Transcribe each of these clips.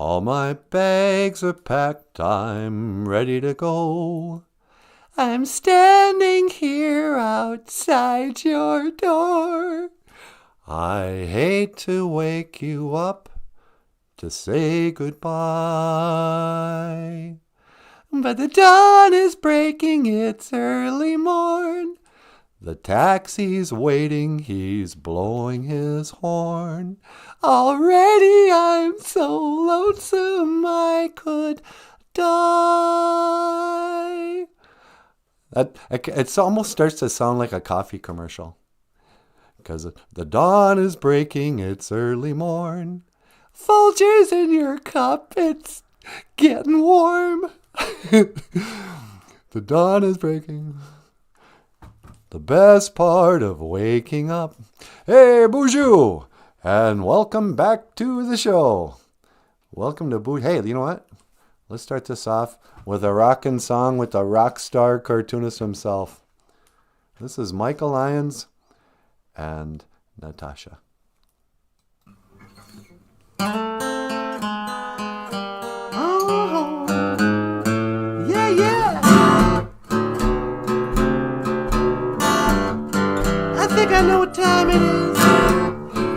All my bags are packed, I'm ready to go. I'm standing here outside your door. I hate to wake you up to say goodbye. But the dawn is breaking, it's early morn. The taxi's waiting, he's blowing his horn. Already I'm so lonesome I could die. It almost starts to sound like a coffee commercial. Because the dawn is breaking, it's early morn. Folgers in your cup, it's getting warm. The dawn is breaking. The best part of waking up. Hey, Boozhoo! And welcome back to the show. Welcome to Boozhoo. Hey, you know what? Let's start this off with a rockin' song with the rock star cartoonist himself. This is Michael Lyons and Natasha. Oh, yeah, yeah. I think I know what time it is.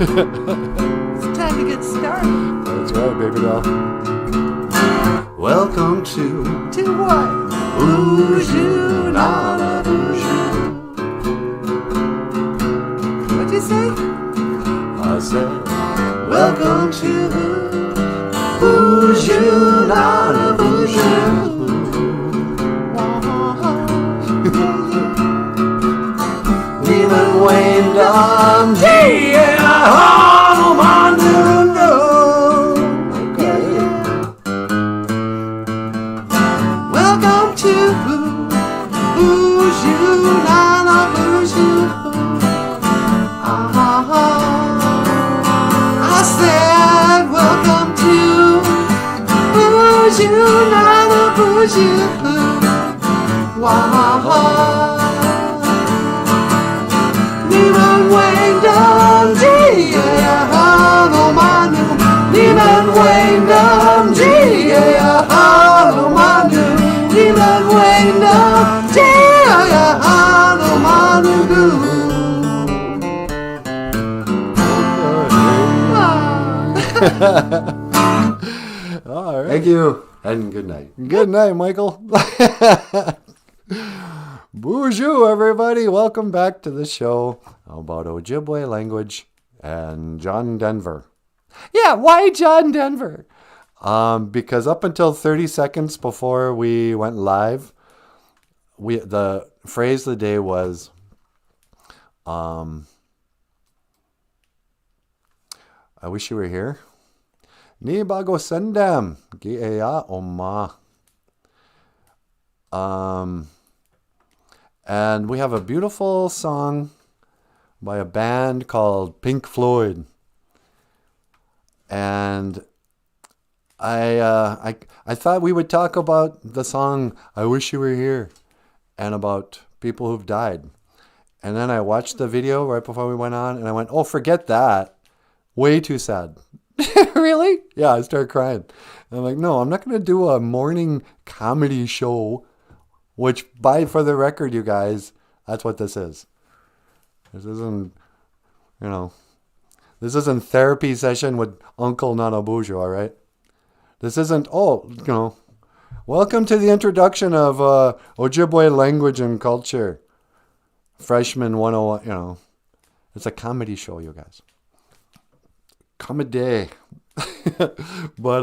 It's time to get started. That's right, baby doll. Welcome to what? Boozhoo Nanaboozhoo. What'd you say? I said, welcome to Boozhoo Nanaboozhoo. Even when I'm dead, I'm on the road. Welcome to Boozhoo Nanaboozhoo. I said, welcome to Boozhoo Nanaboozhoo. Niemand wanged on G-A-H-A-N-O-M-A-N-U. Niemand wanged on G-A-H-A-N-O-M-A-N-U. Niemand wanged on G-A-H-A-N-O-M-A-N-U. All right. Thank you. And good night. Good night, Michael. Boozhoo, everybody. Welcome back to the show about Ojibwe language and John Denver. Yeah, why John Denver? Because up until 30 seconds before we went live, the phrase of the day was I wish you were here. Ni bago sendam giaya oma. And we have a beautiful song by a band called Pink Floyd. And I thought we would talk about the song I Wish You Were Here and about people who've died. And then I watched the video right before we went on and I went, oh, forget that. Way too sad. Really? Yeah, I started crying. And I'm like, no, I'm not going to do a morning comedy show, which, for the record, you guys, that's what this is. This isn't, this isn't therapy session with Uncle Nanaboozhoo, all right? This isn't, welcome to the introduction of Ojibwe language and culture. Freshman 101, it's a comedy show, you guys. Comedy. But,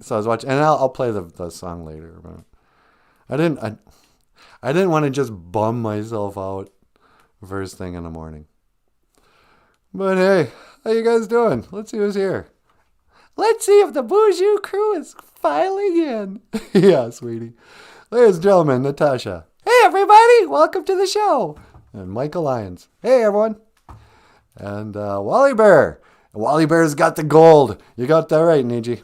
so I was watching, and I'll play the song later. But I didn't want to just bum myself out first thing in the morning. But hey, how you guys doing? Let's see who's here. Let's see if the Boozhoo crew is filing in. Yeah, sweetie. Ladies and gentlemen, Natasha. Hey, everybody. Welcome to the show. And Michael Lyons. Hey, everyone. And Wally Bear. Wally Bear's got the gold. You got that right, Niji.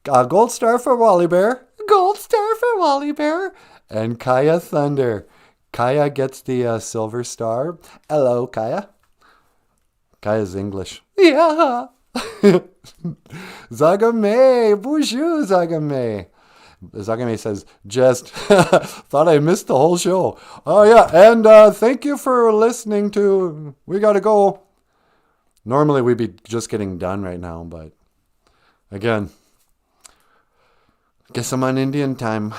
Gold star for Wally Bear. Gold star for Wally Bear. And Kaya Thunder. Kaya gets the silver star. Hello, Kaya. Kaya's English. Yeah. Zagame, Boozhoo Zagame. Zagame says, just thought I missed the whole show. Oh, yeah, and thank you for listening to We Gotta Go. Normally we'd be just getting done right now, but again, guess I'm on Indian time.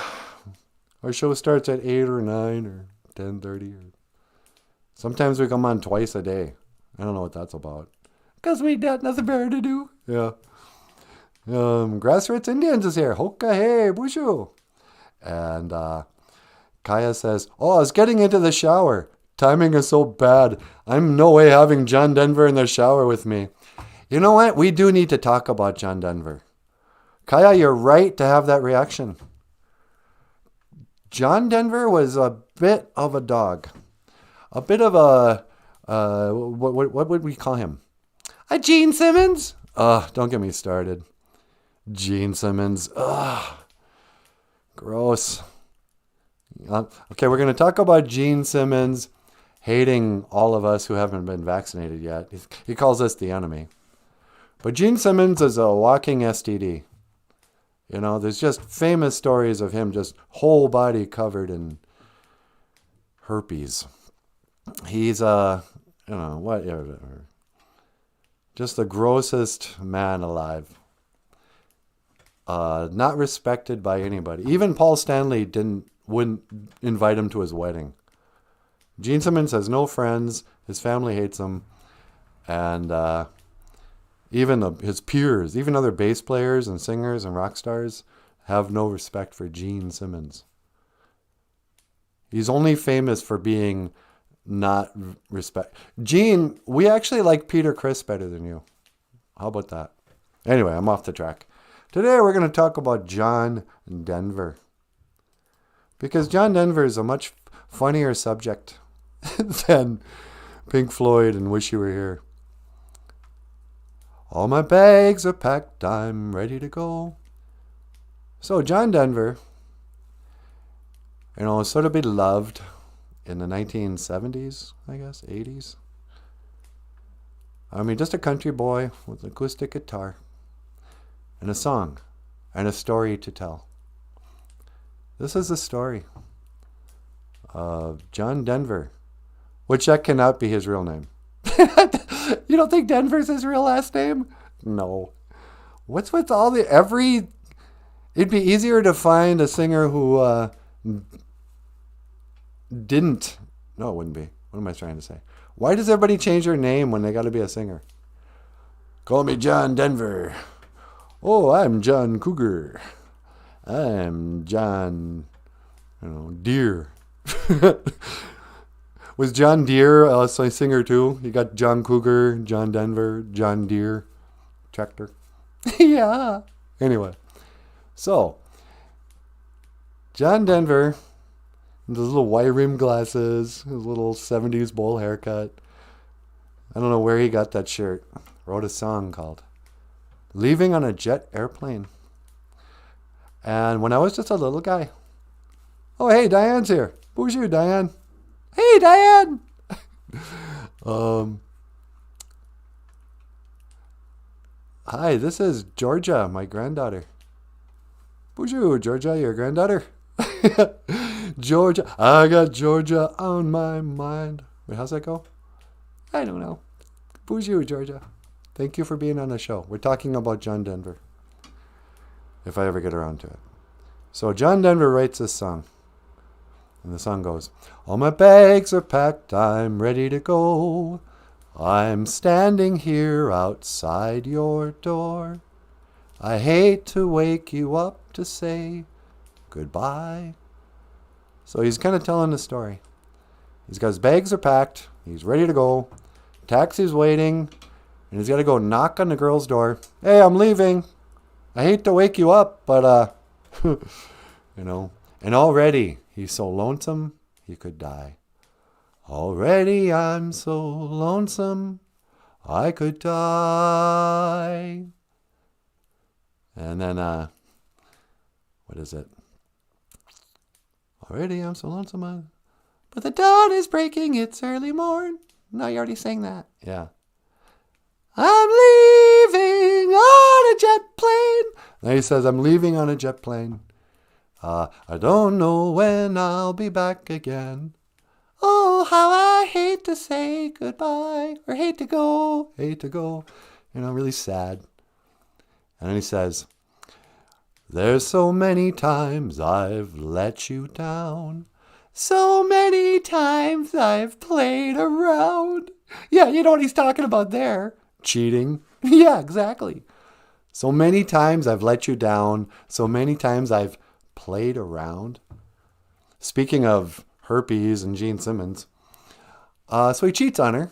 Our show starts at 8 or 9 or 10:30. Or sometimes we come on twice a day. I don't know what that's about. Because we got nothing better to do. Yeah. Grassroots Indians is here. Hoka hey, Boozhoo. And Kaya says, oh, I was getting into the shower. Timing is so bad. I'm no way having John Denver in the shower with me. You know what? We do need to talk about John Denver. Kaya, you're right to have that reaction. John Denver was a bit of a dog. A bit of a, what would we call him? A Gene Simmons? Don't get me started. Gene Simmons. Gross. Okay, we're going to talk about Gene Simmons hating all of us who haven't been vaccinated yet. He calls us the enemy. But Gene Simmons is a walking STD. You know, there's just famous stories of him just whole body covered in herpes. He's whatever. Just the grossest man alive. Not respected by anybody. Even Paul Stanley wouldn't invite him to his wedding. Gene Simmons has no friends. His family hates him. And even his peers, even other bass players and singers and rock stars have no respect for Gene Simmons. He's only famous for being not respect. Gene, we actually like Peter Criss better than you. How about that? Anyway, I'm off the track. Today we're going to talk about John Denver. Because John Denver is a much funnier subject than Pink Floyd and Wish You Were Here. All my bags are packed, I'm ready to go. So John Denver, was sort of beloved in the 1970s, I guess, 80s. I mean, just a country boy with an acoustic guitar and a song and a story to tell. This is the story of John Denver, which that cannot be his real name. You don't think Denver's his real last name? No. What's with all the it'd be easier to find a singer who didn't. No, it wouldn't be. What am I trying to say? Why does everybody change their name when they got to be a singer? Call me John Denver. Oh, I'm John Cougar. I'm John, Deere. Was John Deere a singer too? You got John Cougar, John Denver, John Deere, tractor. Yeah. Anyway, so John Denver, with his little white rim glasses, his little 70s bowl haircut. I don't know where he got that shirt. Wrote a song called Leaving on a Jet Airplane. And when I was just a little guy. Oh, hey, Diane's here. Boozhoo, Diane. Hey, Diane. Hi, this is Georgia, my granddaughter. Boozhoo, Georgia, your granddaughter. Georgia, I got Georgia on my mind. Wait, how's that go? I don't know. Boozhoo, Georgia. Thank you for being on the show. We're talking about John Denver, if I ever get around to it. So John Denver writes this song. And the song goes, all my bags are packed, I'm ready to go. I'm standing here outside your door. I hate to wake you up to say goodbye. So he's kind of telling the story. He's got his bags are packed, he's ready to go. Taxi's waiting, and he's got to go knock on the girl's door. Hey, I'm leaving. I hate to wake you up, but, and already he's so lonesome he could die. Already I'm so lonesome I could die. And then, what is it? Already I'm so lonesome but the dawn is breaking, it's early morn. No, you already sang that. Yeah. I'm leaving on a jet plane. Then he says, I'm leaving on a jet plane. I don't know when I'll be back again. Oh, how I hate to say goodbye, or hate to go. Really sad. And then he says, there's so many times I've let you down. So many times I've played around. Yeah, you know what he's talking about there? Cheating. Yeah, exactly. So many times I've let you down. So many times I've played around. Speaking of herpes and Gene Simmons. So he cheats on her.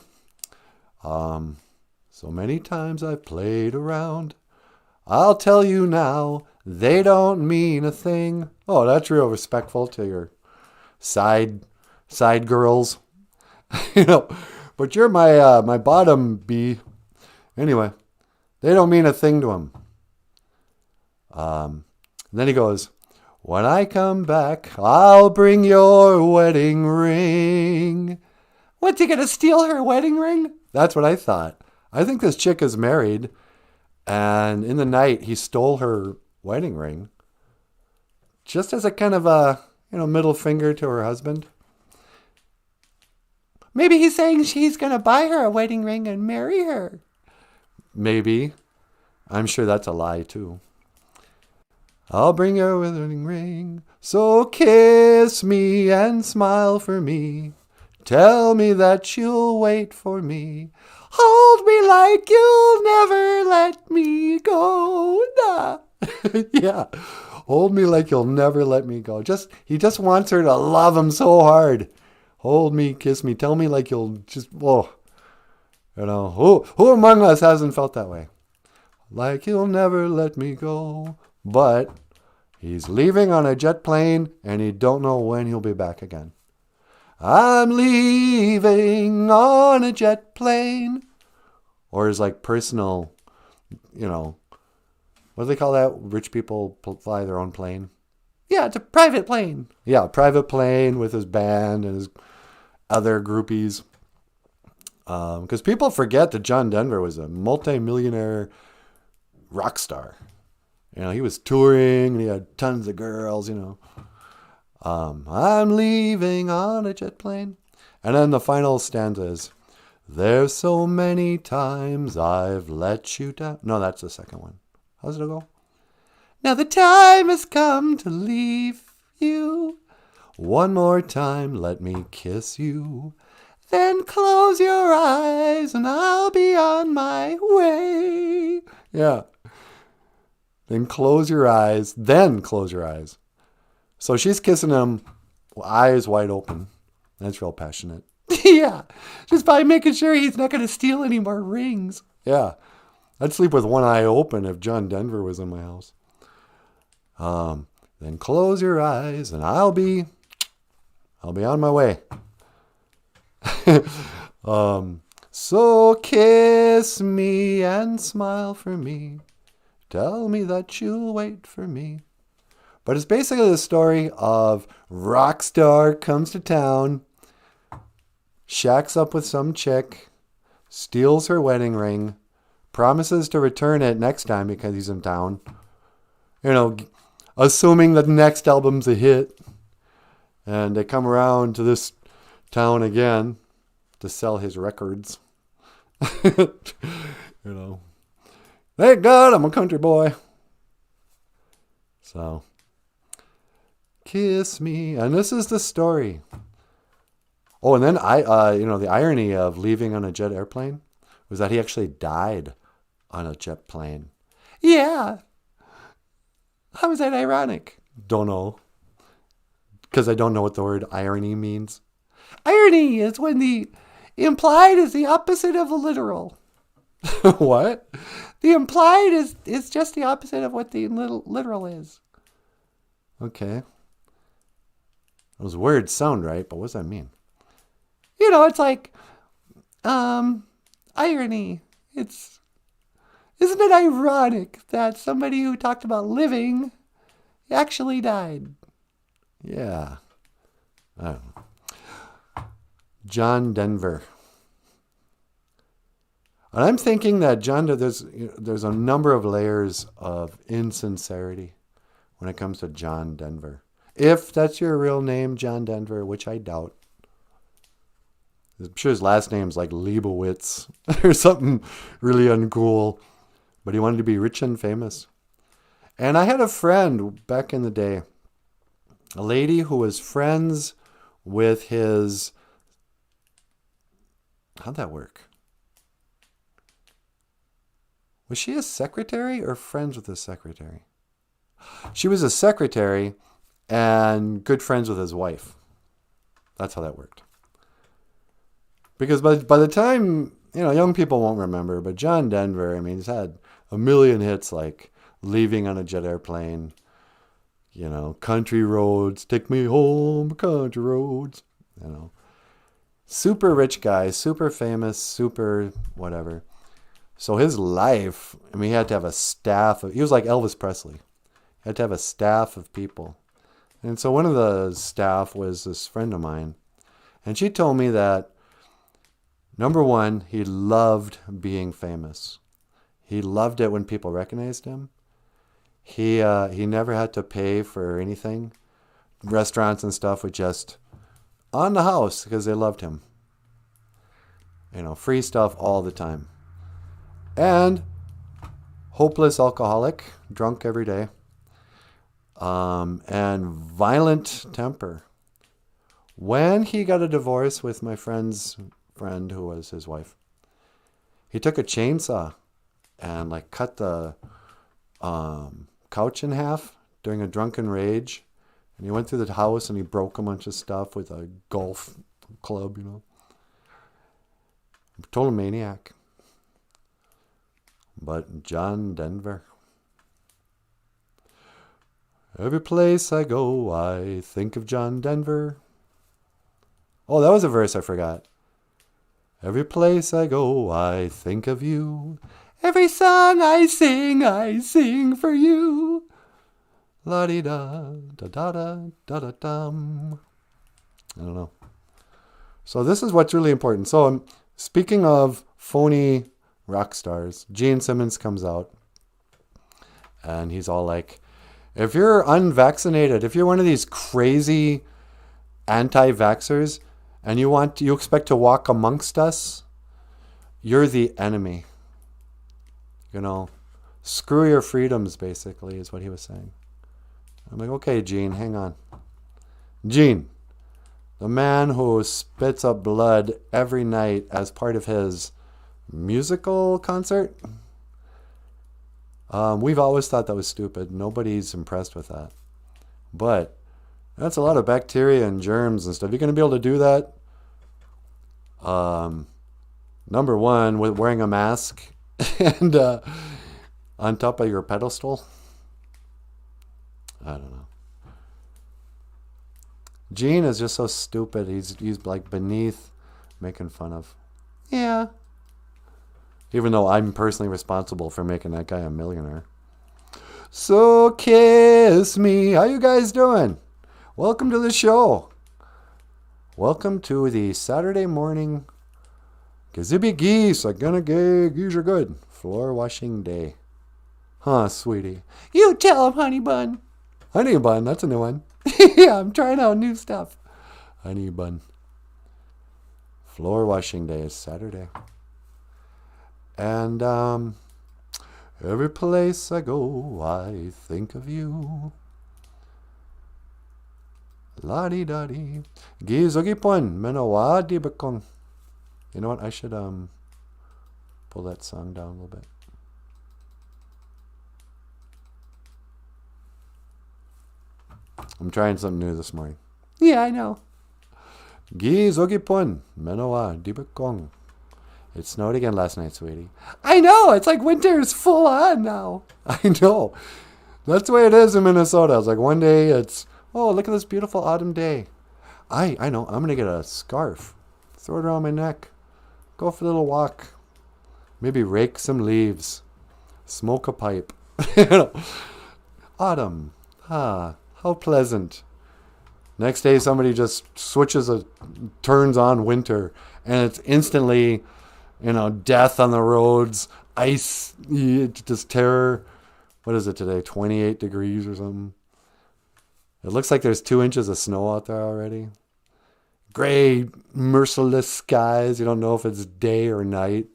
So many times I've played around. I'll tell you now, they don't mean a thing. Oh, that's real respectful to your side girls. But you're my bottom B. Anyway, they don't mean a thing to him. Then he goes, when I come back, I'll bring your wedding ring. What's he gonna steal her wedding ring? That's what I thought. I think this chick is married, and in the night he stole her wedding ring, just as a kind of a middle finger to her husband. Maybe he's saying he's gonna buy her a wedding ring and marry her. Maybe. I'm sure that's a lie too. I'll bring your wedding ring, so kiss me and smile for me. Tell me that you'll wait for me. Hold me like you'll never let me go. Nah. Yeah, hold me like you'll never let me go. He just wants her to love him so hard. Hold me, kiss me, tell me like you'll just, whoa. Who among us hasn't felt that way? Like you'll never let me go. But he's leaving on a jet plane, and he don't know when he'll be back again. I'm leaving on a jet plane. Or his personal, what do they call that? Rich people fly their own plane. Yeah, it's a private plane. Yeah, a private plane with his band and his other groupies. Because people forget that John Denver was a multi-millionaire rock star. He was touring and he had tons of girls, I'm leaving on a jet plane. And then the final stanza is, there's so many times I've let you down. No, that's the second one. How's it go? Now the time has come to leave you. One more time, let me kiss you. Then close your eyes and I'll be on my way. Yeah. Then close your eyes. So she's kissing him, eyes wide open. That's real passionate. Yeah. Just by making sure he's not going to steal any more rings. Yeah. I'd sleep with one eye open if John Denver was in my house. Then close your eyes and I'll be on my way. So kiss me and smile for me. Tell me that you'll wait for me. But it's basically the story of rock star comes to town, shacks up with some chick, steals her wedding ring, promises to return it next time because he's in town. Assuming that the next album's a hit. And they come around to this town again to sell his records. Thank God I'm a country boy. So, kiss me. And this is the story. Oh, and then the irony of leaving on a jet airplane was that he actually died on a jet plane. Yeah. How is that ironic? Don't know. Because I don't know what the word irony means. Irony is when the implied is the opposite of the literal. What? The implied is just the opposite of what the literal is. Okay. Those words sound right, but what does that mean? It's like, irony. Isn't it ironic that somebody who talked about living actually died? Yeah. I don't know. John Denver. And I'm thinking that there's a number of layers of insincerity when it comes to John Denver. If that's your real name, John Denver, which I doubt. I'm sure his last name's like Leibowitz or something really uncool. But he wanted to be rich and famous. And I had a friend back in the day, a lady who was friends with his... How'd that work? Was she a secretary or friends with his secretary? She was a secretary and good friends with his wife. That's how that worked. Because by the time, young people won't remember, but John Denver, he's had a million hits like Leaving on a Jet Airplane, Country Roads, Take Me Home, Country Roads, Super rich guy, super famous, super whatever. So his life, he had to have a staff. He was like Elvis Presley. He had to have a staff of people. And so one of the staff was this friend of mine. And she told me that, number one, he loved being famous. He loved it when people recognized him. He never had to pay for anything. Restaurants and stuff were just on the house because they loved him. Free stuff all the time. And hopeless alcoholic, drunk every day. And violent temper. When he got a divorce with my friend's friend, who was his wife, he took a chainsaw and cut the couch in half during a drunken rage. And he went through the house and he broke a bunch of stuff with a golf club, Total maniac. But John Denver. Every place I go, I think of John Denver. Oh, that was a verse I forgot. Every place I go, I think of you. Every song I sing for you. La-di-da, da-da-da-da-da-dum. I don't know. So this is what's really important. So speaking of phony rock stars, Gene Simmons comes out. And he's all like, if you're unvaccinated, if you're one of these crazy anti-vaxxers, and you expect to walk amongst us, you're the enemy. Screw your freedoms, basically, is what he was saying. I'm like, okay, Gene, hang on. Gene, the man who spits up blood every night as part of his musical concert, we've always thought that was stupid. Nobody's impressed with that. But that's a lot of bacteria and germs and stuff. You're going to be able to do that? Number one, with wearing a mask and on top of your pedestal. I don't know. Gene is just so stupid. He's beneath making fun of. Yeah. Even though I'm personally responsible for making that guy a millionaire. So kiss me. How you guys doing? Welcome to the show. Welcome to the Saturday morning Gazibby Geese. I'm gonna geese are good. Floor washing day. Huh, sweetie? You tell him, honey bun. Honey bun, that's a new one. Yeah, I'm trying out new stuff. Honey bun. Floor washing day is Saturday. And every place I go, I think of you. La-di-da-di. Gizogipon, menawadi bakong. You know what? I should pull that song down a little bit. I'm trying something new this morning. Yeah, I know. Gizogipon, menawadi bakong. It snowed again last night, sweetie. I know. It's like winter is full on now. I know. That's the way it is in Minnesota. It's like one day it's, oh, look at this beautiful autumn day. I know. I'm going to get a scarf. Throw it around my neck. Go for a little walk. Maybe rake some leaves. Smoke a pipe. Autumn. Ah, how pleasant. Next day somebody just turns on winter and it's instantly death on the roads, ice, just terror. What is it today? 28 degrees or something. It looks like there's 2 inches of snow out there already. Gray, merciless skies. You don't know if it's day or night.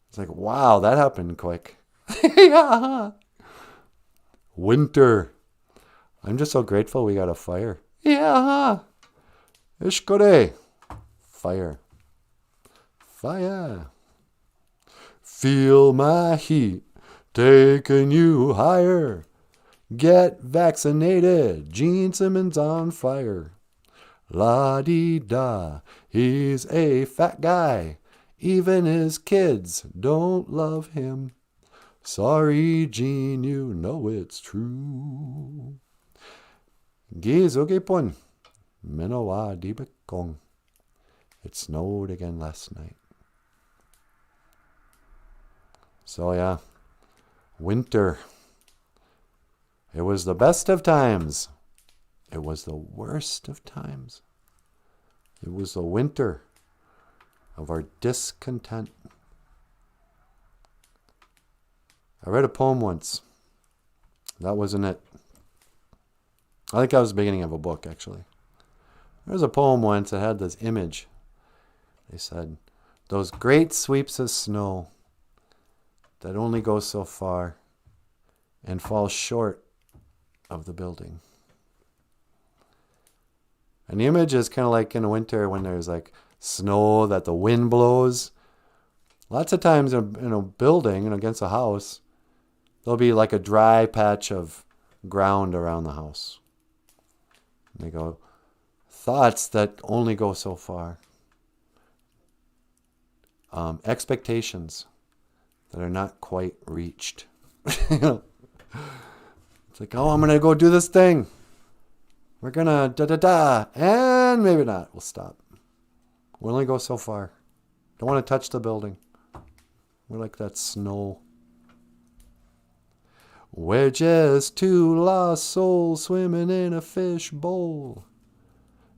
It's like, wow, that happened quick. Yeah. Winter. I'm just so grateful we got a fire. Yeah. Ishkore. Fire. Fire. Feel my heat taking you higher. Get vaccinated. Gene Simmons on fire. La-dee-da. He's a fat guy. Even his kids don't love him. Sorry, Gene, you know it's true. Gizogepon. Menowa dibekong. It snowed again last night. So yeah, winter. It was the best of times. It was the worst of times. It was the winter of our discontent. I read a poem once. That wasn't it. I think that was the beginning of a book, actually. There was a poem once that had this image. They said, those great sweeps of snow that only go so far and fall short of the building. And the image is kind of like in the winter when there's like snow that the wind blows. Lots of times in a building and against a house, there'll be like a dry patch of ground around the house. And they go, thoughts that only go so far. Expectations that are not quite reached. It's like, oh, I'm going to go do this thing. We're going to da-da-da. And maybe not. We'll stop. We'll only go so far. Don't want to touch the building. We're like that snow. We're just 2 lost souls swimming in a fish bowl.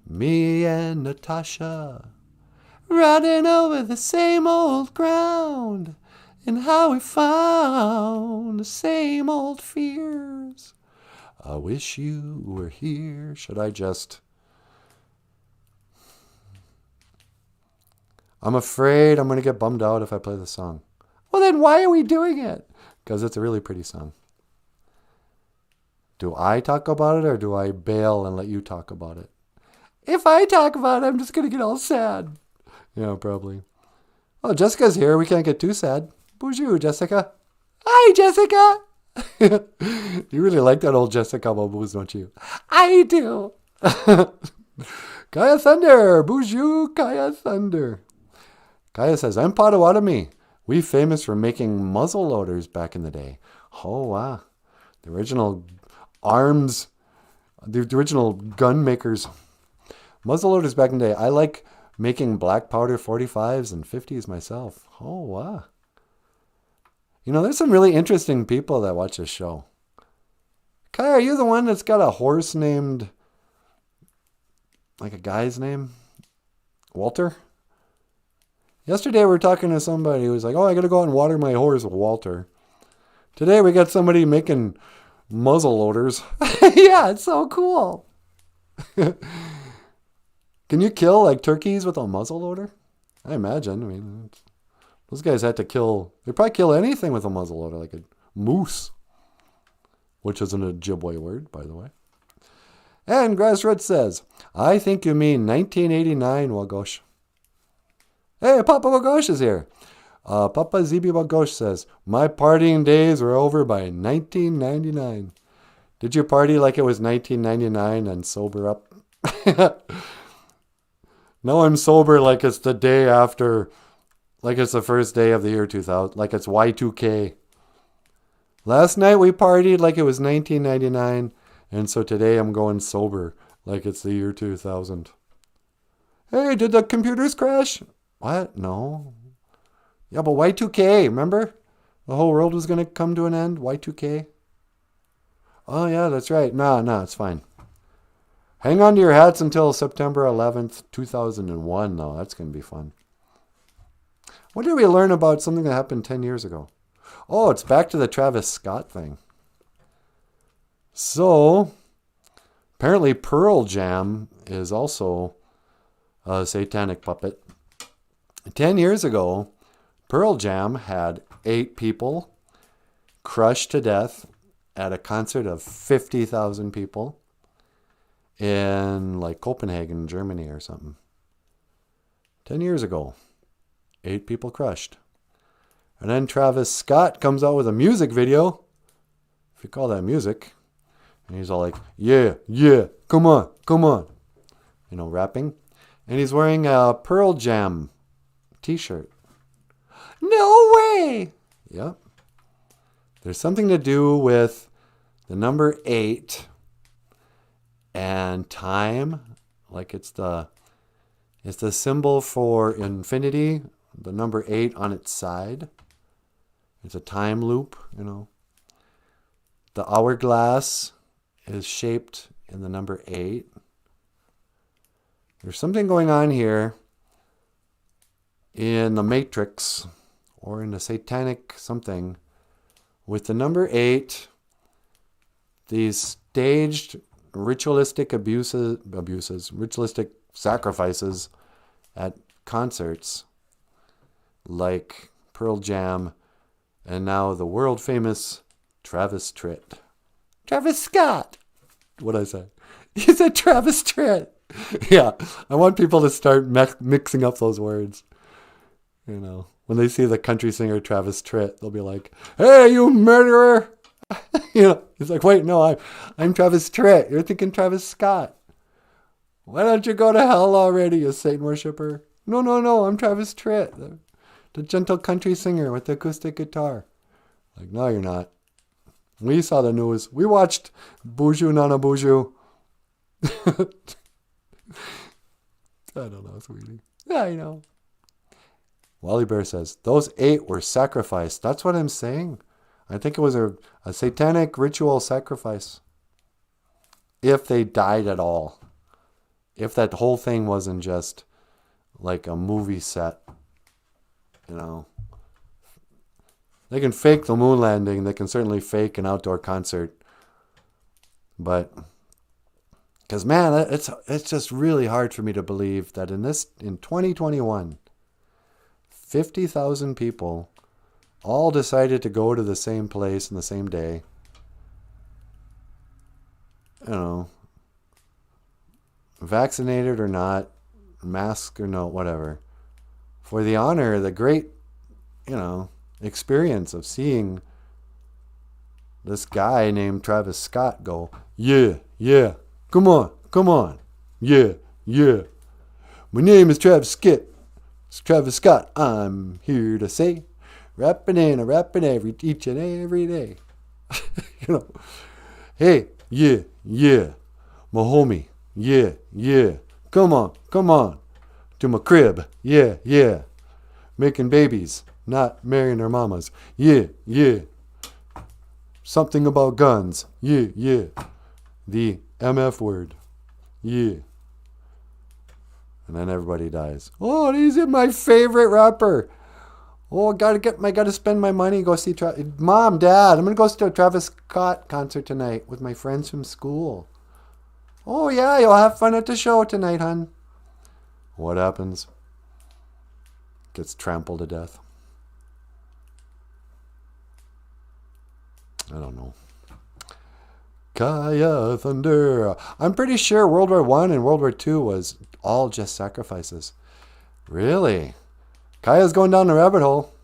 Me and Natasha riding over the same old ground. And how we found the same old fears. I wish you were here. Should I just... I'm afraid I'm going to get bummed out if I play the song. Well, then why are we doing it? Because it's a really pretty song. Do I talk about it or do I bail and let you talk about it? If I talk about it, I'm just going to get all sad. Yeah, probably. Oh, Jessica's here. We can't get too sad. Boozhoo, Jessica. Hi, Jessica. You really like that old Jessica Baboos, don't you? I do. Kaya Thunder. Boozhoo, Kaya Thunder. Kaya says, I'm Potawatomi. We famous for making muzzle loaders back in the day. Oh, wow. The original arms, the original gun makers. Muzzle loaders back in the day. I like making black powder 45s and 50s myself. Oh, wow. You know, there's some really interesting people that watch this show. Kaya, are you the one that's got a horse named, like a guy's name? Walter? Yesterday we were talking to somebody who was like, oh, I got to go out and water my horse, Walter. Today we got somebody making muzzle loaders. Yeah, it's so cool. Can you kill like turkeys with a muzzle loader? I imagine. I mean, those guys had to kill, they'd probably kill anything with a muzzle loader, like a moose, which is an Ojibwe word, by the way. And Grassroots says, I think you mean 1989, Wagosh. Hey, Papa Wagosh is here. Papa Zibi Wagosh says, my partying days were over by 1999. Did you party like it was 1999 and sober up? No, I'm sober like it's the day after, like it's the first day of the year 2000, like it's Y2K. Last night we partied like it was 1999, and so today I'm going sober like it's the year 2000. Hey, did the computers crash? What? No. Yeah, but Y2K, remember? The whole world was going to come to an end, Y2K. Oh, yeah, that's right. No, it's fine. Hang on to your hats until September 11th, 2001, though. That's going to be fun. What did we learn about something that happened 10 years ago? Oh, it's back to the Travis Scott thing. So, apparently Pearl Jam is also a satanic puppet. 10 years ago, Pearl Jam had 8 people crushed to death at a concert of 50,000 people in like Copenhagen, Germany or something. 10 years ago, 8 people crushed. And then Travis Scott comes out with a music video, if you call that music, and he's all like, yeah, yeah, come on, come on, rapping. And he's wearing a Pearl Jam t-shirt. No way! Yep. There's something to do with the number 8 and time. Like it's the symbol for infinity, the number 8 on its side. It's a time loop, The hourglass is shaped in the number 8. There's something going on here in the Matrix or in the satanic something with the number 8, these staged ritualistic ritualistic sacrifices at concerts like Pearl Jam and now the world famous Travis Tritt. Travis Scott! What'd I say? You said Travis Tritt. Yeah, I want people to start mixing up those words. When they see the country singer Travis Tritt, they'll be like, hey, you murderer! He's like, wait, no, I'm Travis Tritt. You're thinking Travis Scott. Why don't you go to hell already, you Satan worshiper? No, I'm Travis Tritt, the gentle country singer with the acoustic guitar. Like, no, you're not. We saw the news. We watched Boozhoo Nanaboozhoo. I don't know, sweetie. Yeah, I know. Wally Bear says, those 8 were sacrificed. That's what I'm saying. I think it was a satanic ritual sacrifice. If they died at all. If that whole thing wasn't just like a movie set. They can fake the moon landing. They can certainly fake an outdoor concert. But, because man, it's just really hard for me to believe that in 2021, 50,000 people all decided to go to the same place on the same day. Vaccinated or not, mask or no, whatever. For the honor, the great, experience of seeing this guy named Travis Scott go, yeah, yeah, come on, yeah, yeah. My name is Travis Scott. It's Travis Scott. I'm here to say, rapping each and every day. Hey, yeah, yeah, my homie, yeah, yeah. Come on, to my crib, yeah, yeah. Making babies, not marrying their mamas, yeah, yeah. Something about guns, yeah, yeah. The MF word, yeah. And then everybody dies. Oh, he's my favorite rapper. Oh, gotta spend my money. Go see Mom, Dad. I'm gonna go to a Travis Scott concert tonight with my friends from school. Oh yeah, you'll have fun at the show tonight, hon. What happens? Gets trampled to death. I don't know. Kaya Thunder. I'm pretty sure World War I and World War II was all just sacrifices. Really? Kaya's going down the rabbit hole.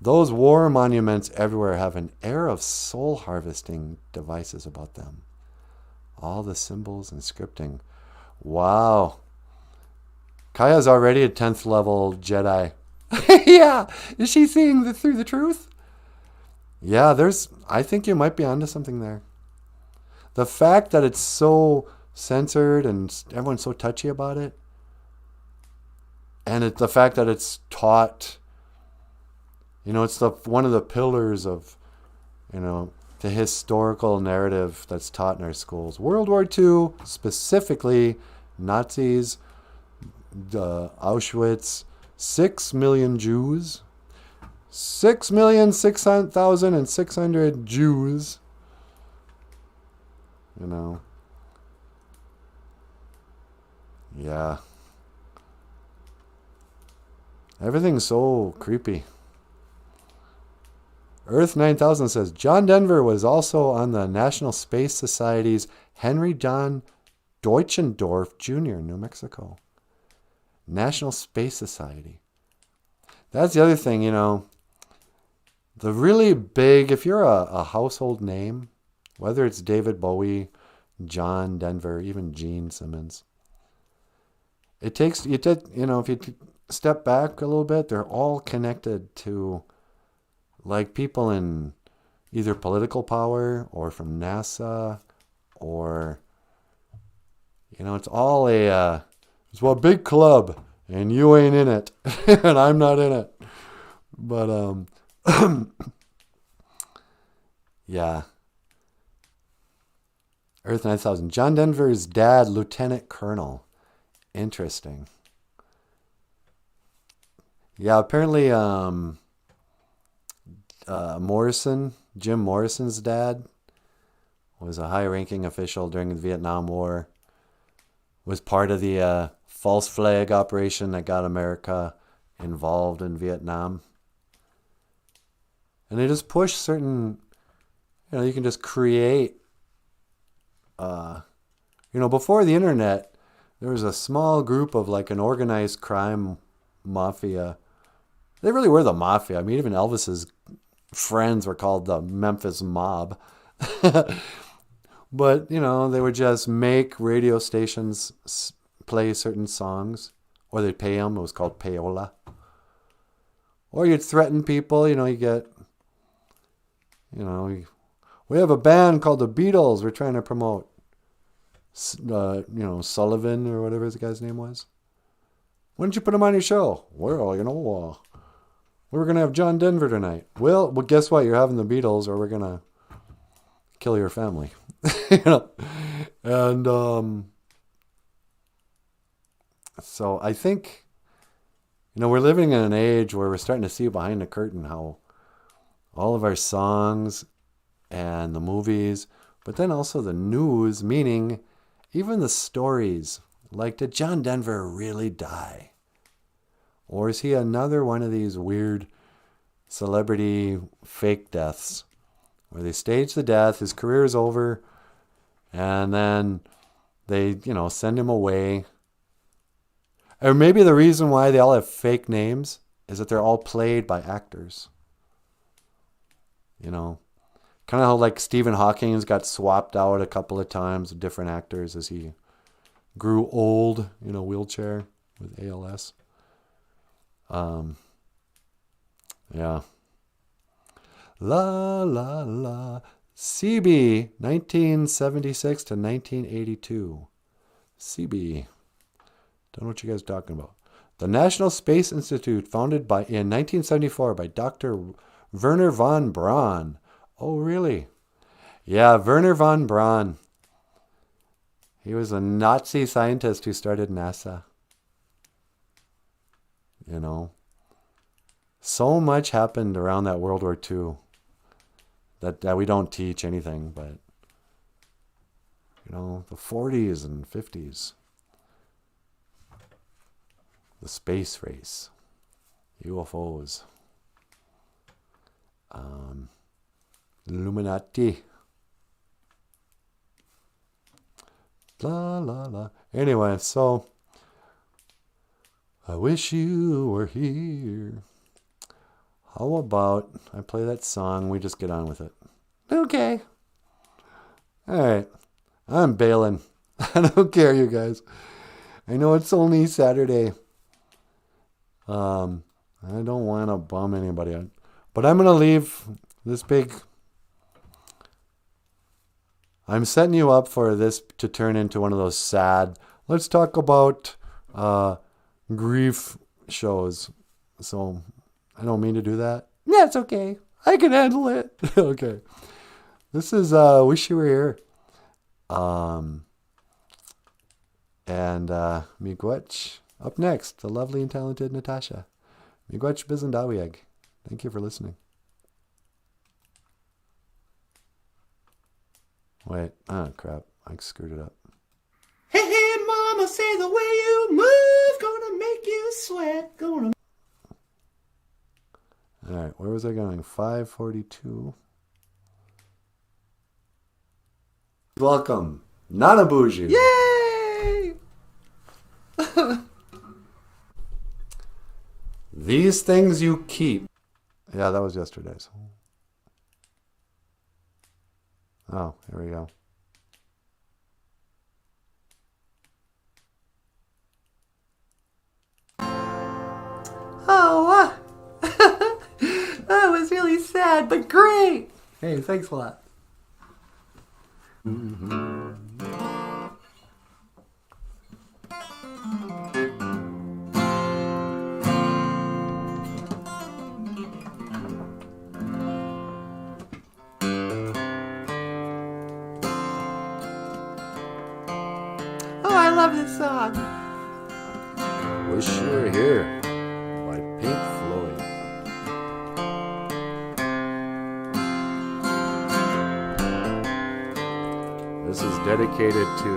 Those war monuments everywhere have an air of soul harvesting devices about them. All the symbols and scripting. Wow. Kaya's already a 10th level Jedi. Yeah. Is she seeing through the truth? Yeah, I think you might be onto something there. The fact that it's so censored and everyone's so touchy about it, and the fact that it's taught, it's one of the pillars of, the historical narrative that's taught in our schools. World War II, specifically, Nazis, the Auschwitz, 6 million Jews. 6,600,600 Jews. You know. Yeah. Everything's so creepy. Earth 9000 says, John Denver was also on the National Space Society's Henry John Deutschendorf Jr., New Mexico. National Space Society. That's the other thing, you know. The really big, if you're a household name, whether it's David Bowie, John Denver, even Gene Simmons, it takes, you know, if you step back a little bit, they're all connected to like people in either political power or from NASA or, you know, it's all it's a big club and you ain't in it and I'm not in it. But, yeah. Earth 9000. John Denver's dad, Lieutenant Colonel. Interesting. Yeah, apparently Jim Morrison's dad was a high-ranking official during the Vietnam War, was part of the false flag operation that got America involved in Vietnam. And they just push certain, you know, you can just create, you know, before the internet, there was a small group of like an organized crime mafia. They really were the mafia. I mean, even Elvis's friends were called the Memphis Mob. But, you know, they would just make radio stations play certain songs, or they'd pay them. It was called payola. Or you'd threaten people, you know, you get, you know, we have a band called the Beatles we're trying to promote. You know, Sullivan or whatever his guy's name was. Why don't you put him on your show? Well, you know, we're going to have John Denver tonight. Well, guess what? You're having the Beatles or we're going to kill your family. You know? And so I think, you know, we're living in an age where we're starting to see behind the curtain how all of our songs and the movies, but then also the news, meaning even the stories, like, did John Denver really die? Or is he another one of these weird celebrity fake deaths where they stage the death, his career is over, and then they, you know, send him away. Or maybe the reason why they all have fake names is that they're all played by actors. You know, kind of how like Stephen Hawking's got swapped out a couple of times with different actors as he grew old in a wheelchair with ALS. Yeah. La la la. CB 1976 to 1982. CB. Don't know what you guys are talking about. The National Space Institute, founded in 1974 by Dr. Werner von Braun. Oh, really? Yeah, Werner von Braun. He was a Nazi scientist who started NASA. You know. So much happened around that World War II that we don't teach anything, but, you know, the 40s and 50s. The space race. UFOs. Illuminati. La la la. Anyway, so I wish you were here. How about I play that song, we just get on with it? Okay. Alright. I'm bailing. I don't care, you guys. I know it's only Saturday. I don't want to bum anybody out. But I'm going to leave this big... I'm setting you up for this to turn into one of those sad, let's talk about grief shows. So, I don't mean to do that. Yeah, it's okay. I can handle it. Okay. This is Wish You Were Here. And Miigwech. Up next, the lovely and talented Natasha. Miigwech Bizendawieg. Thank you for listening. Wait. Oh, crap. I screwed it up. Hey, hey, mama, say the way you move, gonna make you sweat, gonna... All right. Where was I going? 542. Welcome. Nanaboozhoo. Yay! These things you keep. Yeah, that was yesterday's. Oh, here we go. Oh, that was really sad, but great. Hey, thanks a lot. Oh, I love this song. Wish You Were Here by Pink Floyd. This is dedicated to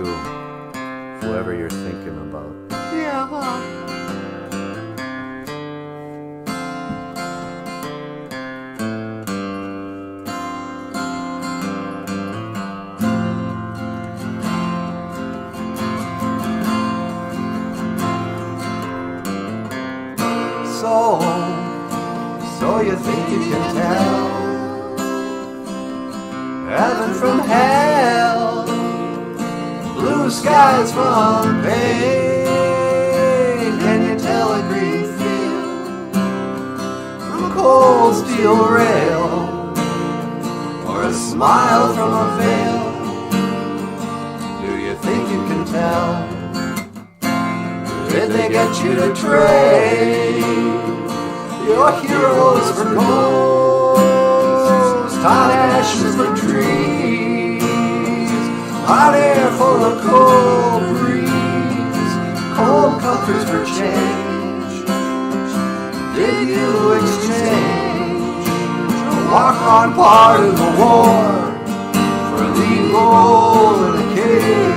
whoever you're thinking about. Yeah, huh? So you think you can tell heaven from hell, blue skies from pain? Can you tell a green field from a cold steel rail, or a smile from a veil? Do you think you can tell? Did they get you to trade your heroes for ghosts, hot ashes for trees, hot air for a cold breeze, cold comforts for change? Did you exchange a walk-on part of the war for a lead role in a cage?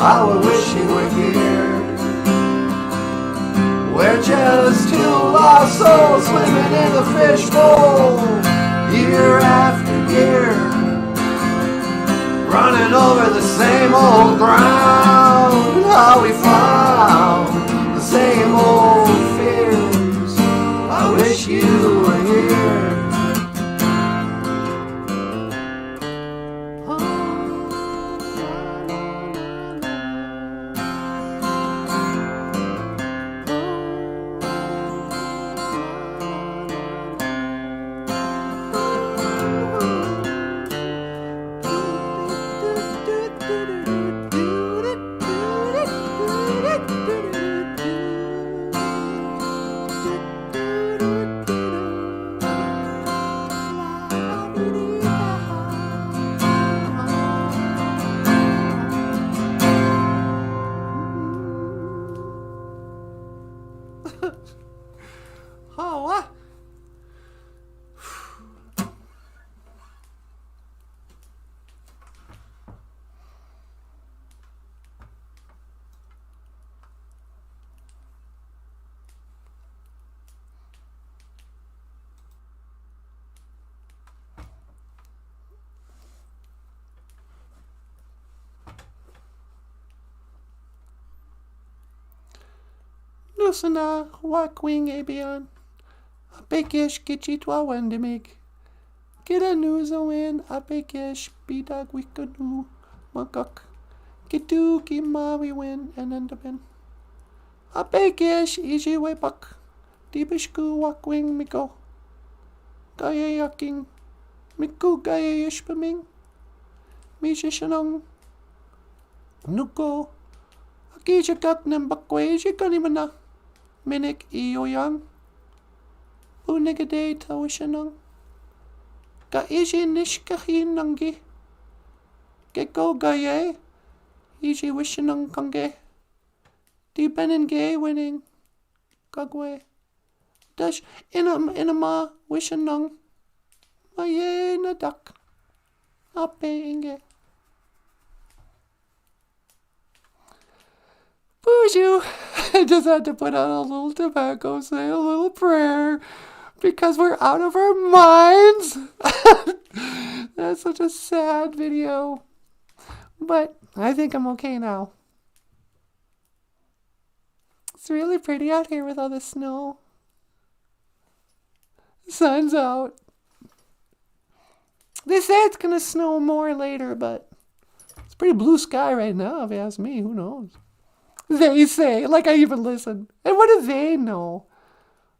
I wish you were here, we're just two lost souls swimming in the fishbowl, year after year, running over the same old ground. How we found the same old fears. I wish you were here. Nusana wakwing ebian, a bekish kichitwa wendemig, Get a news a win, a bigish, be dog wickanu, makuk. Get do, get ma we win, and end up in. A bigish, easy way buck. Deepish goo walk wing me go. Gaya yucking. Miku gaya yishpaming. Mi shishanong. Nuko. Akija gak nembakwe, jikanimana. Minik iyoyang. Unigade tawishanong. Ga iji nishkahin nangi. Geko gaye. Iji wishanong kange. Di benin gay winning. Gagwe. Dash inama wishanong. Maye na dak. Ape inge. Boozhoo. I just had to put on a little tobacco, say a little prayer. Because we're out of our minds. That's such a sad video. But I think I'm okay now. It's really pretty out here with all the snow. The sun's out. They say it's going to snow more later, but it's pretty blue sky right now, if you ask me. Who knows? They say, like I even listen. And what do they know?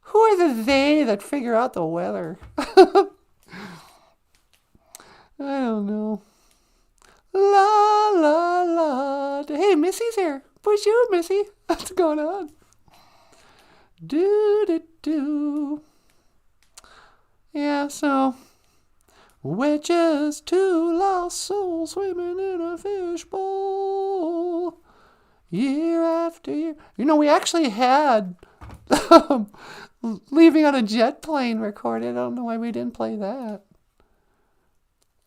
Who are the they that figure out the weather? I don't know. La, la, la. Hey, Missy's here. Boozhoo, Missy. What's going on? Do, do, do. Yeah, so. We're just two lost souls swimming in a fishbowl. Year after year. You know, we actually had Leaving on a Jet Plane recorded. I don't know why we didn't play that.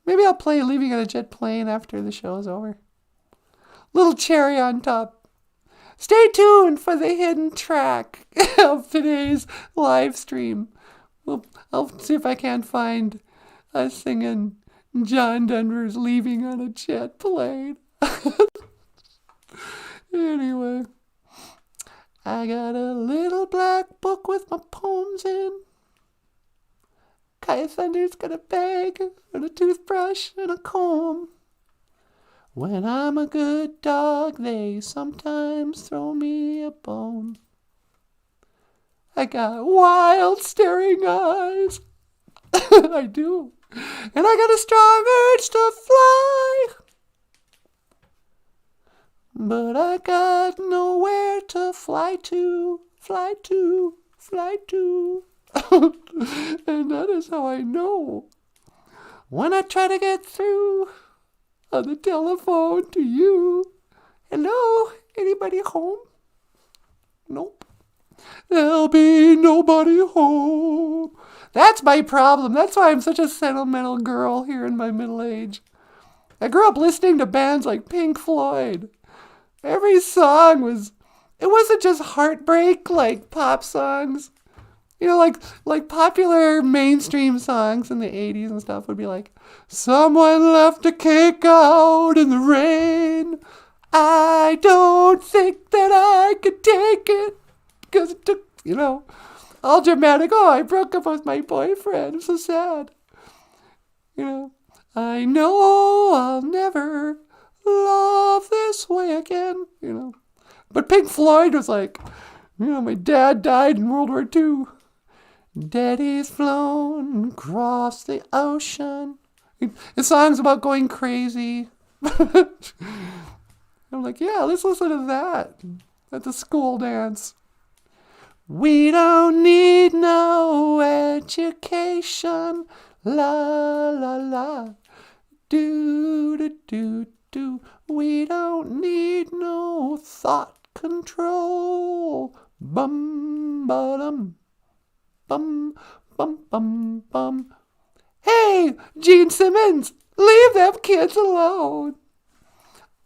Maybe I'll play Leaving on a Jet Plane after the show's over. Little cherry on top. Stay tuned for the hidden track of today's live stream. Well, I'll see if I can find us singing John Denver's Leaving on a Jet Plane. Anyway, I got a little black book with my poems in. Kaya Thunder's got a bag and a toothbrush and a comb. When I'm a good dog, they sometimes throw me a bone. I got wild staring eyes. I do. And I got a strong urge to fly. But I got nowhere to fly to, fly to, fly to. And that is how I know. When I try to get through on the telephone to you. Hello, anybody home? Nope. There'll be nobody home. That's my problem. That's why I'm such a sentimental girl here in my middle age. I grew up listening to bands like Pink Floyd. Every song it wasn't just heartbreak like pop songs. You know, like popular mainstream songs in the 80s and stuff would be like, someone left a cake out in the rain. I don't think that I could take it. Because it took, all dramatic. Oh, I broke up with my boyfriend. I'm so sad. I know I'll never love this way again. But Pink Floyd was like, my dad died in World War II. Daddy's flown across the ocean. The song's about going crazy. I'm like, yeah, let's listen to that at the school dance. We don't need no education. La, la, la. Do, do, do, do. We don't need no thought control. Bum, ba-dum. Bum, bum, bum, bum. Hey, Gene Simmons, leave them kids alone.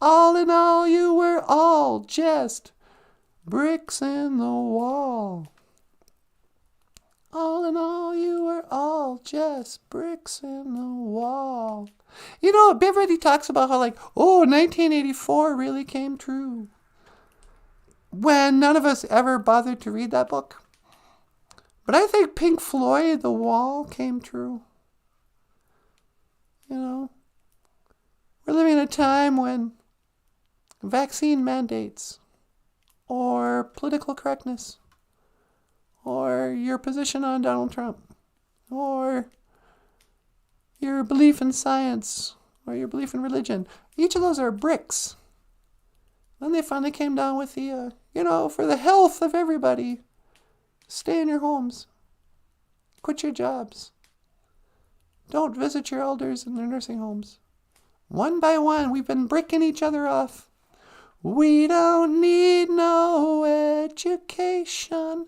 All in all, you were all just bricks in the wall. All in all, you were all just bricks in the wall. Beverly talks about how 1984 really came true. When none of us ever bothered to read that book. But I think Pink Floyd, The Wall, came true. we're living in a time when vaccine mandates or political correctness or your position on Donald Trump or your belief in science or your belief in religion, each of those are bricks. Then they finally came down with the, for the health of everybody, stay in your homes, quit your jobs, don't visit your elders in their nursing homes. One by one, we've been bricking each other off. We don't need no education.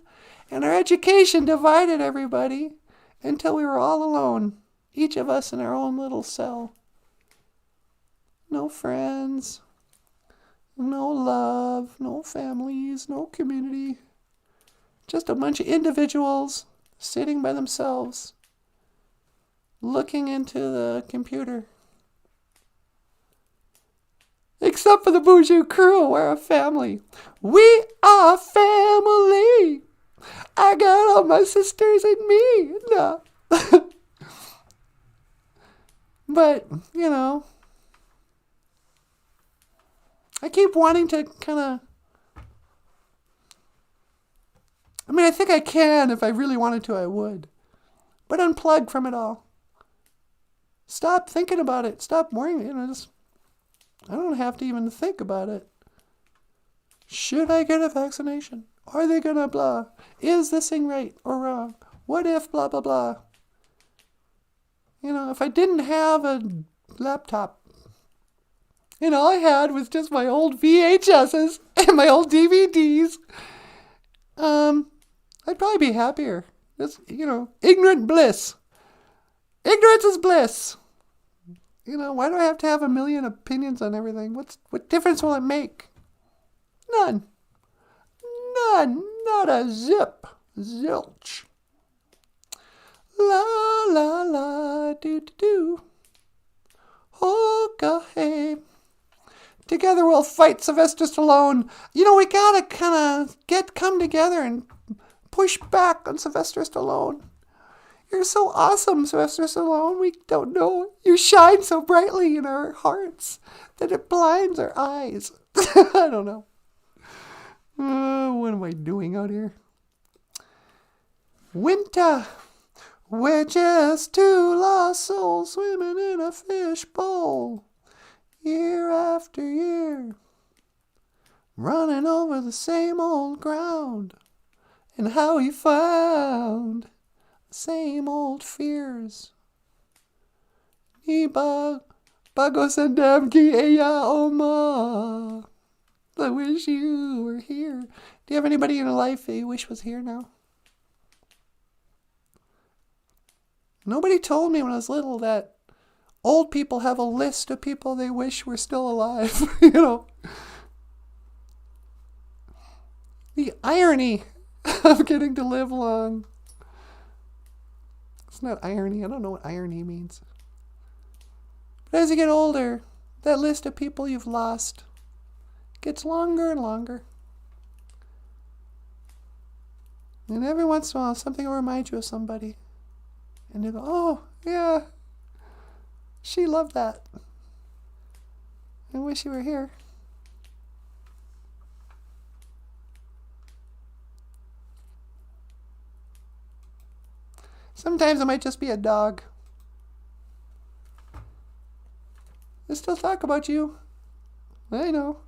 And our education divided everybody until we were all alone, each of us in our own little cell. No friends, no love, no families, no community. Just a bunch of individuals sitting by themselves, looking into the computer. Except for the Boozhoo crew, we're a family. We are family. I got all my sisters and me. No. But, I keep wanting to I think I can. If I really wanted to, I would. But unplug from it all. Stop thinking about it. Stop worrying. I don't have to even think about it. Should I get a vaccination? Are they gonna blah? Is this thing right or wrong? What if blah, blah, blah? If I didn't have a laptop, all I had was just my old VHSs and my old DVDs, I'd probably be happier. Just, ignorant bliss. Ignorance is bliss. Why do I have to have a million opinions on everything? What difference will it make? None. None. Not a zip. Zilch. La, la, la, do, do, do. Okay. Together we'll fight Sylvester Stallone. We gotta come together and push back on Sylvester Stallone. You're so awesome, Sylvester Stallone. We don't know. You shine so brightly in our hearts that it blinds our eyes. I don't know. What am I doing out here? Winter. We're just two lost souls swimming in a fishbowl. Year after year. Running over the same old ground. And how we found same old fears. Bagos and Damki Eya Oma. I wish you were here. Do you have anybody in your life that you wish was here now? Nobody told me when I was little that old people have a list of people they wish were still alive. The irony of getting to live long. It's not irony. I don't know what irony means. But as you get older, that list of people you've lost gets longer and longer. And every once in a while, something will remind you of somebody. And you go, oh, yeah, she loved that. I wish you were here. Sometimes it might just be a dog. They still talk about you. I know.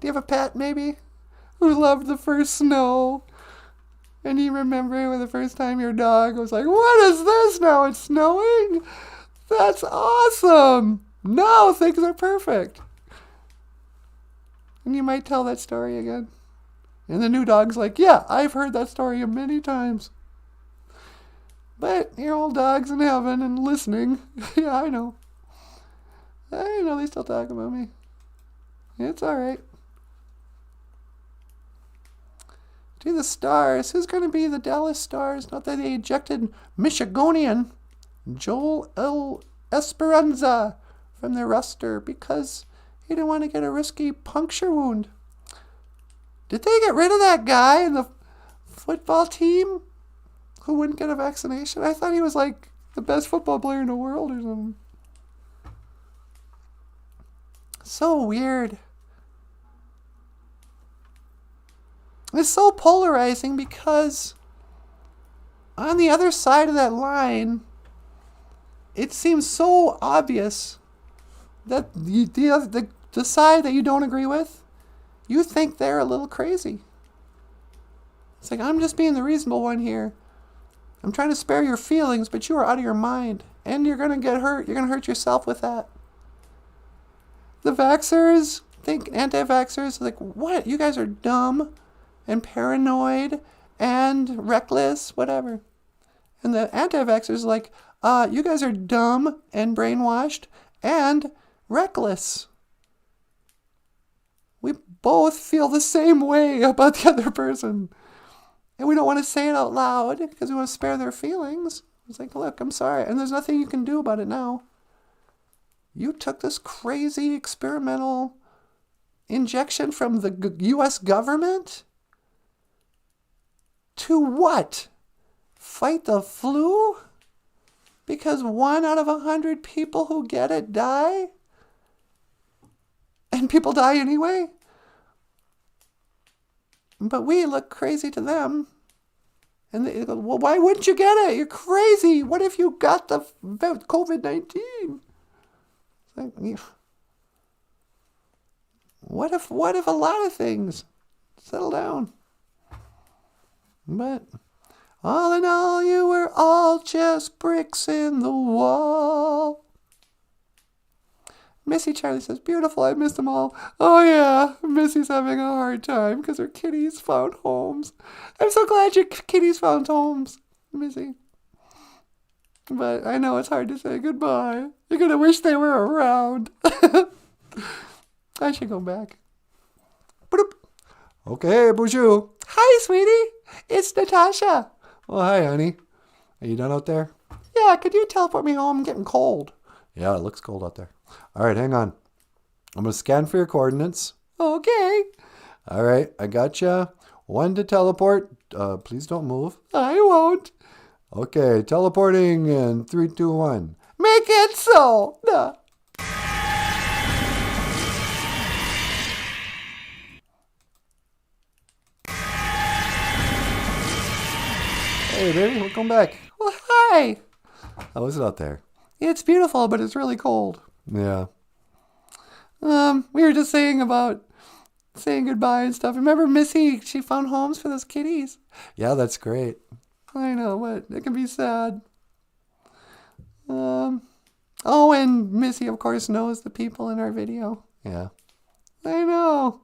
Do you have a pet, maybe, who loved the first snow? And you remember when the first time your dog was like, what is this now? It's snowing? That's awesome. Now things are perfect. And you might tell that story again. And the new dog's like, yeah, I've heard that story many times. But your old dog's in heaven and listening. Yeah, I know. I know they still talk about me. It's all right. To the Stars. Who's going to be the Dallas Stars? Not that they ejected Michigonian Joel L. Esperanza from their roster because he didn't want to get a risky puncture wound. Did they get rid of that guy in the football team? who wouldn't get a vaccination? I thought he was like the best football player in the world or something. So weird. It's so polarizing because on the other side of that line, it seems so obvious that the side that you don't agree with, you think they're a little crazy. It's like, I'm just being the reasonable one here. I'm trying to spare your feelings, but you are out of your mind. And you're going to get hurt. You're going to hurt yourself with that. The vaxxers, anti-vaxxers, like, what? You guys are dumb and paranoid and reckless, whatever. And the anti-vaxxers are like, you guys are dumb and brainwashed and reckless. We both feel the same way about the other person. And we don't want to say it out loud because we want to spare their feelings. It's like, look, I'm sorry. And there's nothing you can do about it now. You took this crazy experimental injection from the U.S. government? To what? Fight the flu? Because 1 out of 100 people who get it die? And people die anyway? But we look crazy to them. And they go, well, why wouldn't you get it? You're crazy. What if you got the COVID-19? Like, what if a lot of things settle down? But all in all, you were all just bricks in the wall. Missy Charlie says, beautiful, I missed them all. Oh yeah, Missy's having a hard time because her kitties found homes. I'm so glad your kitties found homes, Missy. But I know it's hard to say goodbye. You're going to wish they were around. I should go back. Boop. Okay, Boozhoo. Hi, sweetie. It's Natasha. Oh, hi, honey. Are you done out there? Yeah, could you teleport me home? I'm getting cold. Yeah, it looks cold out there. All right, hang on. I'm going to scan for your coordinates. Okay. All right, I gotcha. 1 to teleport. Please don't move. I won't. Okay, teleporting in 3, 2, 1. Make it so. Duh. Hey, baby, welcome back. Well, hi. How is it out there? It's beautiful, but it's really cold. Yeah. We were just saying about saying goodbye and stuff. Remember Missy? She found homes for those kitties. Yeah, that's great. I know, but it can be sad. Oh, and Missy, of course, knows the people in our video. Yeah. I know.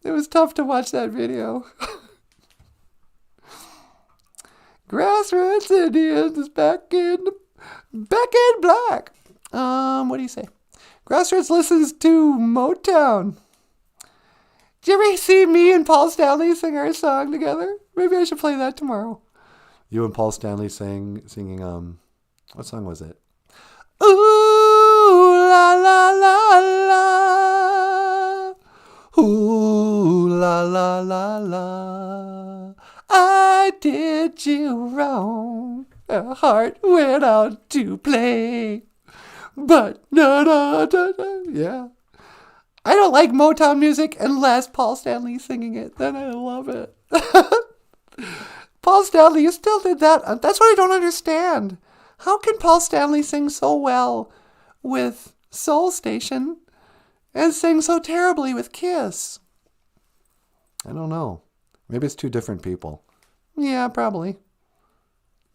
It was tough to watch that video. Grassroots Indians is back in black. What do you say? Grassroots listens to Motown. Did you ever see me and Paul Stanley sing our song together? Maybe I should play that tomorrow. You and Paul Stanley singing, what song was it? Ooh, la, la, la, la. Ooh, la, la, la, la. I did you wrong. A heart went out to play. But, yeah. I don't like Motown music unless Paul Stanley's singing it. Then I love it. Paul Stanley, you still did that. That's what I don't understand. How can Paul Stanley sing so well with Soul Station and sing so terribly with Kiss? I don't know. Maybe it's 2 different people. Yeah, probably.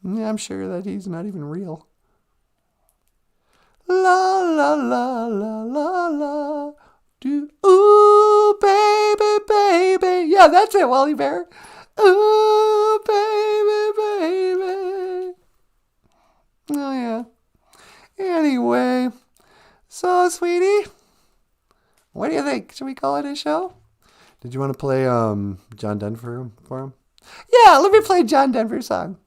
Yeah, I'm sure that he's not even real. La la la la la la. Do ooh baby baby. Yeah, that's it, Wally Bear. Ooh baby baby. Oh yeah. Anyway, so sweetie, what do you think? Should we call it a show? Did you want to play John Denver for him? Yeah, let me play John Denver's song.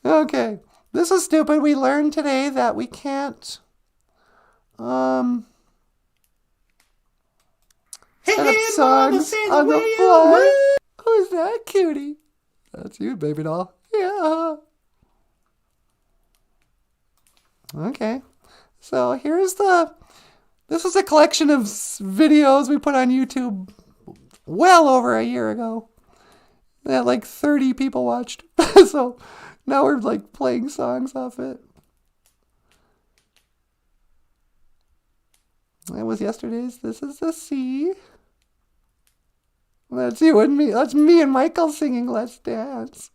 Okay. This is stupid. We learned today that we can't set up songs on the fly. Who's that cutie? That's you, baby doll. Yeah. Okay. So this is a collection of videos we put on YouTube well over a year ago. That like 30 people watched. So now we're like playing songs off it. That was yesterday's. This is the C. That's you and me. That's me and Michael singing Let's Dance.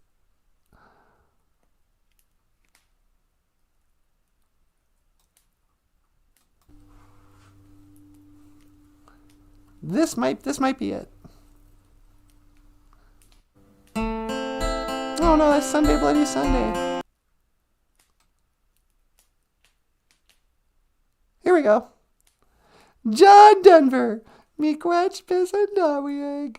This might be it. Oh no, that's Sunday Bloody Sunday. Here we go. John Denver, Miigwech Pisanawieg.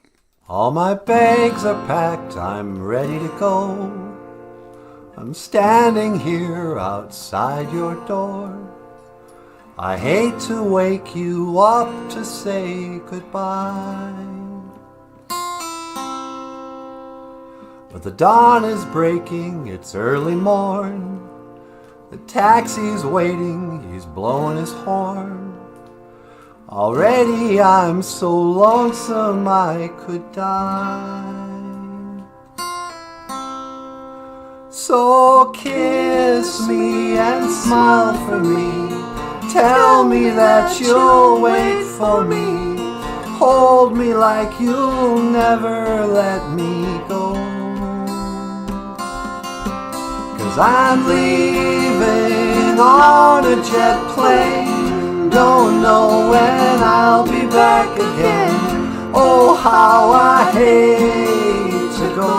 All my bags are packed, I'm ready to go. I'm standing here outside your door. I hate to wake you up to say goodbye, but the dawn is breaking, it's early morn. The taxi's waiting, he's blowing his horn. Already I'm so lonesome I could die. So kiss me and smile for me. Tell me that you'll wait for me. Hold me like you'll never let me go. 'Cause I'm leaving on a jet plane. Don't know when I'll be back again. Oh, how I hate to go.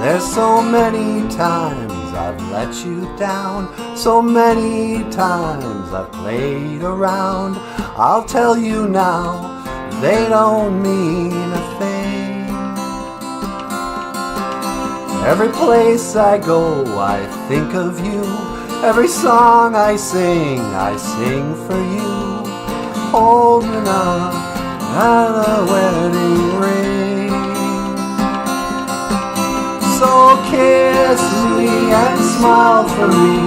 There's so many times I've let you down, so many times I've played around. I'll tell you now, they don't mean a thing. Every place I go, I think of you. Every song I sing for you. Hold me now, and a wedding ring. So kiss me and smile for me.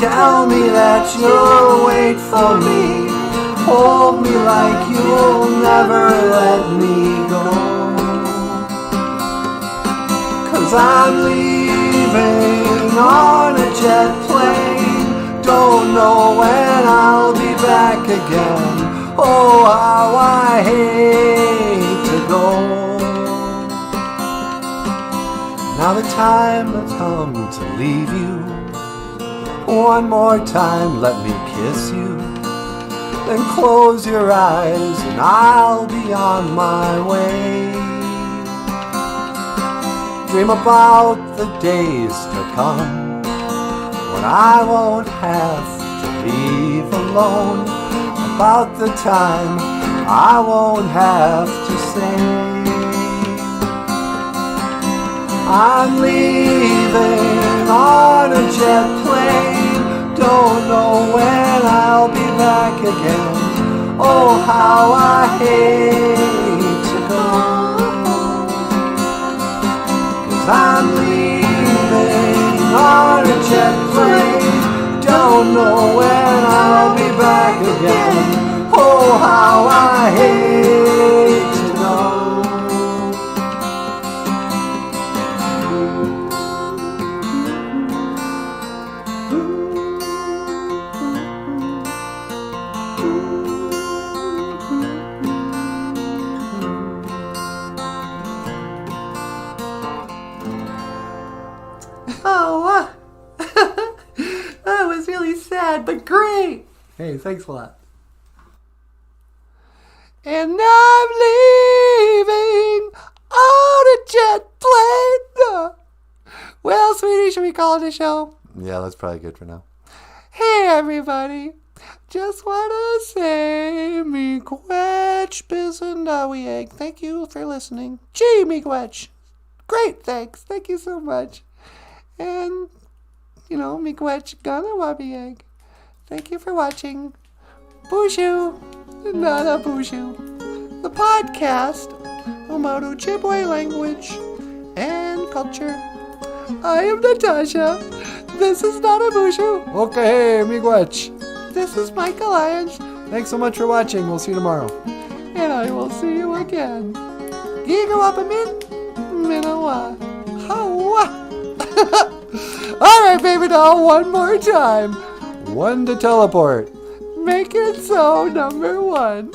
Tell me that you'll wait for me. Hold me like you'll never let me go. 'Cause I'm leaving on a jet plane. Don't know when I'll be back again. Oh, how I hate to go. Now the time has come to leave you. One more time, let me kiss you. Then close your eyes and I'll be on my way. Dream about the days to come, when I won't have to leave alone. About the time I won't have to say I'm leaving on a jet plane. Don't know when I'll be back again. Oh, how I hate to go. 'Cause I'm leaving on a jet plane. Don't know when I'll be back again. Oh, how I hate to go. Oh, that was really sad, but great. Hey, thanks a lot. And I'm leaving on a jet plane. Well, sweetie, should we call it a show? Yeah, that's probably good for now. Hey, everybody. Just want to say, Miigwech Pisanawieg. Thank you for listening. Gee, Miigwech. Great, thanks. Thank you so much. And, Miigwech Nanaboozhoo. Thank you for watching. Boozhoo Nanaboozhoo, the podcast about Ojibwe language and culture. I am Natasha. This is Nanaboozhoo. Okay, miigwech. This is Michael Lyons. Thanks so much for watching. We'll see you tomorrow. And I will see you again. Gigawapamin, Minawa, Hawa. All right, baby doll, one more time. One to teleport. Make it so, number one.